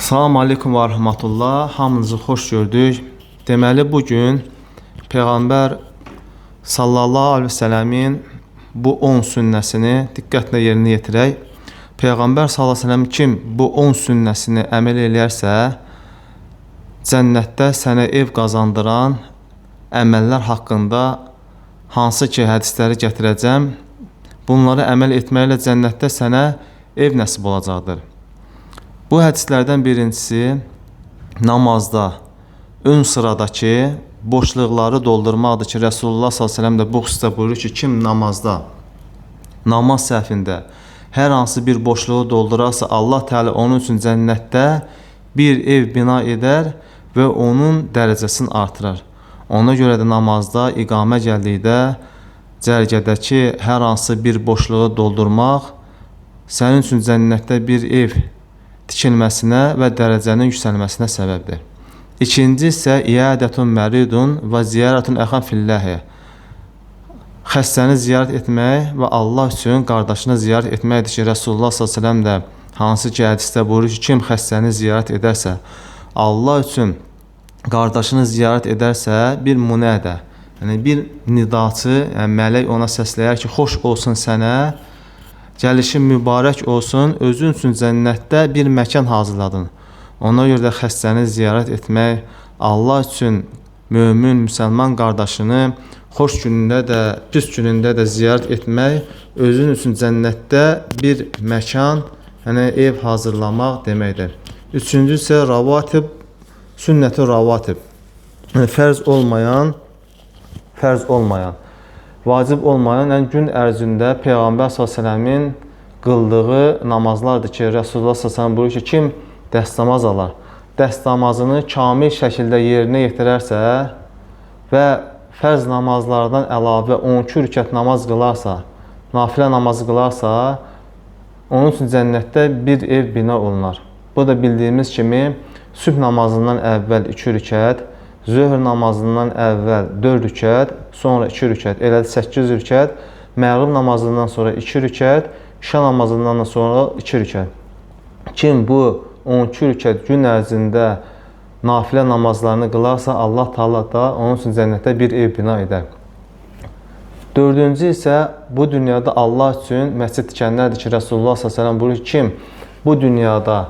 Salam aleykum və rahmetullah. Hamınızı xoş gördük. Deməli bugün Peyğəmbər sallallahu aleyhi ve sellemin bu 10 sünnəsini diqqətlə yerinə yetirək. Peyğəmbər sallallahu aleyhi ve sellem kim bu 10 sünnəsini əməl eləyərsə, cənnətdə sənə ev qazandıran əməllər haqqında hansı ki hədisləri gətirəcəm, bunları əməl etməklə cənnətdə sənə ev nəsib olacaqdır. Bu hədislərdən birincisi namazda ön sıradakı boşluqları doldurmaqdır ki, Resulullah s.ə.v də bu xüsusda buyurur ki, kim namazda, namaz səhvində hər hansı bir boşluğu doldurarsa, Allah Teala onun üçün cənnətdə bir ev bina edər və onun dərəcəsini artırar. Ona görə də namazda, iqamə gəldikdə, cərgədəki hər hansı bir boşluğu doldurmaq sənin üçün cənnətdə bir ev tikilməsinə və dərəcənin yüksəlməsinə səbəbdir. İkinci isə iadətun məridun və ziyarətun əxan filləhi. Xəstəni ziyarət etmək və Allah üçün qardaşını ziyarət etməkdir ki, Resulullah s.ə.v də hansı ki hədisdə buyurur ki, kim xəstəni ziyarət edərsə, Allah üçün qardaşını ziyarət edərsə, bir munədə, yəni bir nidaçı, yəni mələk ona səsləyər ki, xoş olsun sənə, gəlişin mübarək olsun, özün üçün cənnətdə bir məkan hazırladın. Ona görə də xəstəni ziyarət etmək, Allah üçün mömin, müsəlman qardaşını xoş günündə də, pis günündə də ziyarət etmək, özün üçün cənnətdə bir məkan, yəni ev hazırlamaq deməkdir. Üçüncü isə ravatib, sünnət-i ravatib. Yəni fərz olmayan, vacib olmayan, yəni gün ərzində Peyğəmbər s.ə.v-in qıldığı namazlardır ki, Resulullah s.ə.v buyurur ki, kim dəstəmaz alar, dəstəmazını kamil şəkildə yerinə yetirərsə və fərz namazlardan əlavə 12 rükət namaz qılarsa, nafilə namazı qılarsa, onun üçün cənnətdə bir ev bina olunar. Bu da bildiyimiz kimi, sübh namazından əvvəl 2 rükət, zöhr namazından əvvəl 4 rükət, sonra 2 rükət, elədi 8 rükət, məğrib namazından sonra 2 rükət, şa namazından sonra 2 rükət. Kim bu 12 rükət gün ərzində nafilə namazlarını qılarsa, Allah Taala da onun üçün cənnətdə bir ev bina edər. Dördüncü isə bu dünyada Allah üçün məscid tikənlərdir ki, Resulullah s.ə.v buyurur ki, kim bu dünyada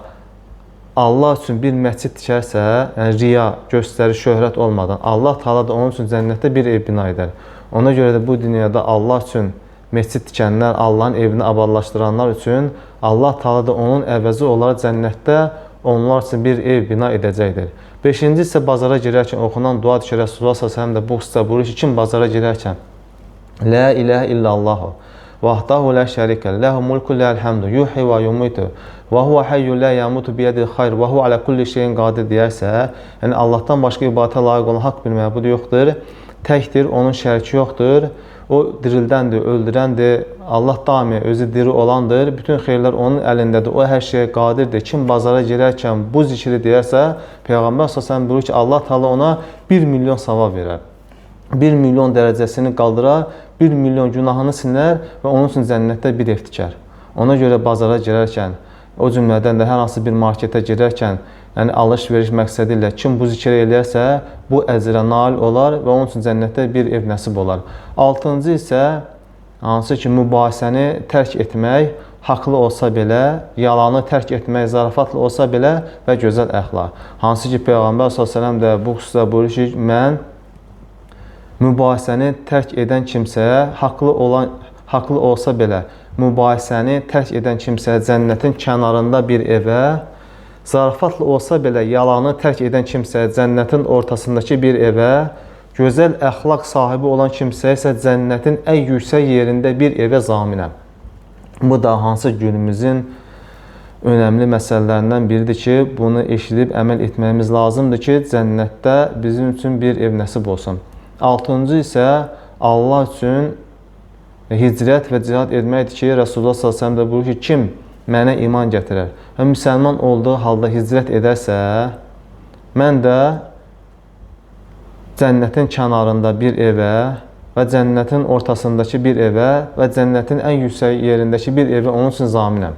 Allah üçün bir məscid tikərsə, yəni riya, göstəri, şöhrət olmadan, Allah Taala da onun üçün cənnətdə bir ev bina edər. Ona görə də bu dünyada Allah üçün məscid tikənlər, Allahın evini abadlaşdıranlar üçün Allah Taala da onun əvəzi olaraq cənnətdə onlar üçün bir ev bina edəcəkdir. Beşinci isə bazara girərkən oxunan duadır ki, Resulullah s.ə.v də bu xüsusda buyurur ki, kim bazara girərkən La ilahə illallahu vahdahu la şərikə ləhu mulku ləhəl həmdu yuhyi və yumitu və huvə hayyun la yamutu biyədil xayr və huvə alə kulli şeyin qadir deyərsə, yəni Allahdan başqa ibadətə layiq olan haqq bir məbud yoxdur, təkdir, onun şəriki yoxdur, o dirildəndir, öldürəndir, Allah daimi özü diri olandır, bütün xeyirlər onun əlindədir, o hər şeyə qadirdir. Kim bazara girərkən bu zikri deyərsə, Peyğəmbər s.ə.v buyurur ki, Allah Taala ona 1 milyon savab verər. 1 milyon dərəcəsini qaldırar, 1 milyon günahını sinər və onun üçün cənnətdə bir ev tikər. Ona görə bazara girərkən, o cümlədən də hər hansı bir marketə girərkən, yəni alış-veriş məqsədi ilə kim bu zikri eləyərsə, bu əcrə nail olar və onun üçün cənnətdə bir ev nəsib olar. Altıncı isə, hansı ki, mübahisəni tərk etmək, haqlı olsa belə, yalanı tərk etmək, zarafatlı olsa belə və gözəl əxlaq. Hansı ki, Peyğəmbər s.ə.v də bu xüsusda buyurur ki, mən mübahisəni tərk edən kimsəyə, haqlı olsa belə, mübahisəni tərk edən kimsəyə cənnətin kənarında bir evə, zarafatlı olsa belə, yalanı tərk edən kimsəyə cənnətin ortasındakı bir evə, gözəl əxlaq sahibi olan kimsəyə isə cənnətin ən yüksək yerində bir evə zaminəm. Bu da hansı günümüzün önəmli məsələlərindən biridir ki, bunu eşidib əməl etməyimiz lazımdır ki, cənnətdə bizim üçün bir ev nəsib olsun. Altıncı isə Allah üçün hicrət və cihad etməkdir ki, Resulullah s.ə.v də buyurur ki, kim mənə iman gətirər və müsəlman olduğu halda hicrət edərsə, mən də cənnətin kənarında bir evə və cənnətin ortasındakı bir evə və cənnətin ən yüksək yerindəki bir evə onun üçün zaminəm.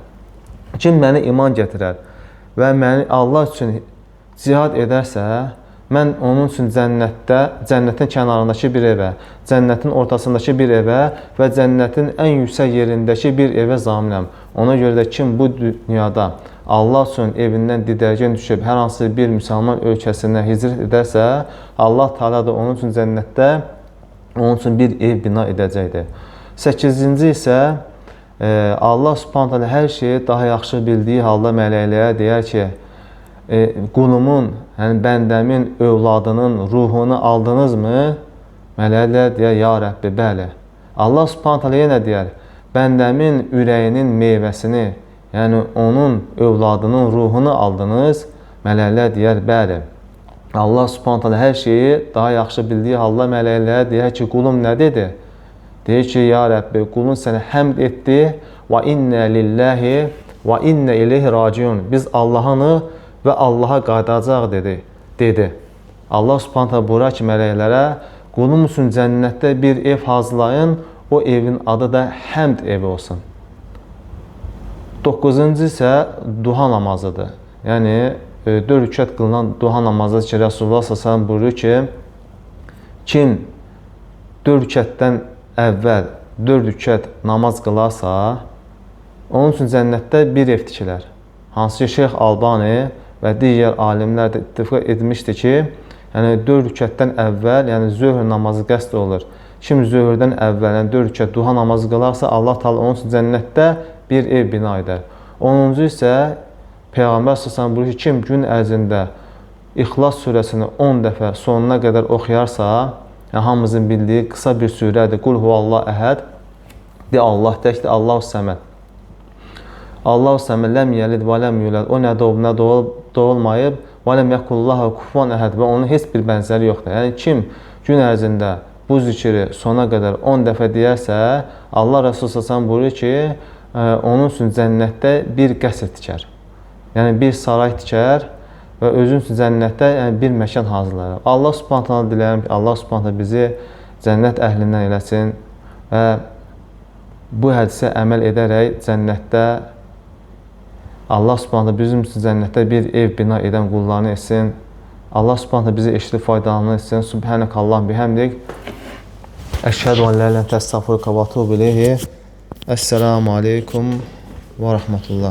Kim mənə iman gətirər və məni Allah üçün cihad edərsə, mən onun üçün cənnətin kənarındakı bir evə, cənnətin ortasındakı bir evə və cənnətin ən yüksək yerindəki bir evə zaminəm. Ona görə də kim bu dünyada Allah üçün evindən didərgin düşüb hər hansı bir müsəlman ölkəsinə hicrət edərsə, Allah Teala da onun üçün cənnətdə onun üçün bir ev bina edəcəkdir. 8-ci isə Allah Subhanahu taala hər şeyi daha yaxşı bildiyi halda mələklərə deyər ki, qulumun, yəni bəndəmin övladının ruhunu aldınızmı? Mələklər deyər, ya Rəbbi, bəli. Allah Subhanahu taala yenə deyər, bəndəmin ürəyinin meyvəsini, yəni onun övladının ruhunu aldınız? Mələklər deyər, bəli. Allah Subhanahu taala hər şeyi daha yaxşı bildiyi halda mələklərə deyər ki, qulum nə dedi? Deyir ki, ya Rəbbi, qulun sənə həmd etdi və innə lillahi və innə ileyhi raciun. Biz Allah'ınıq və Allaha qayıdacaq dedi. Allah Subhanahu taala buyurur ki, mələklərə, qulum üçün cənnətdə bir ev hazırlayın, o evin adı da həmd evi olsun. 9-cu isə duha namazıdır. Yəni 4 rükət qılınan duha namazıdır ki, Rasulullah s.ə.v buyurur ki, kim 4 rükətdən əvvəl 4 rükət namaz qılarsa, onun üçün cənnətdə bir ev tikilər. Hansı ki, Şeyx Albani və digər alimlər də ittifaq etmişdir ki, yəni 4 rükətdən əvvəl, yəni zöhr namazı qəsd olur. Kim zöhrdən əvvəl, yəni 4 rükət duha namazı qılarsa, Allah Teala onun üçün cənnətdə bir ev bina edər. 10-cu isə Peyğəmbər s.ə.v buyurur ki, kim gün ərzində İxlas surəsini 10 dəfə sonuna qədər oxuyarsa, yəni hamımızın bildiyi qısa bir surədir. Qul huvallahu əhəd, de Allah təkdir, Allahu səməd. Allahu səməd, ləm yəlid və ləm yulad. O nə doğub, nə doğulmayıb, və ləm yəkullahu kufuvan əhəd və onun heç bir bənzəri yoxdur. Yəni kim gün ərzində bu zikri sona qədər 10 dəfə deyərsə, Allah Rəsulü s.ə.v buyurur ki, onun üçün cənnətdə bir qəsr tikər. Yəni bir saray tikər və özün üçün cənnətdə bir məkan hazırlar. Allah Subhanahu taala diləyirəm ki, Allah Subhanahu taala bizi cənnət əhlindən eləsin və bu hədisə əməl edərək cənnətdə Allah Subhanahu taala bizim üçün cənnətdə bir ev bina edən qullarını etsin. Allah Subhanahu taala bizi eşidib faydalanır etsin. Subhanakallahumma bihamdik. Əşhədu an la ilahe illə əntə əstəğfiruka və etûbu ileyh. Esselamu aleykum və rahmetullah.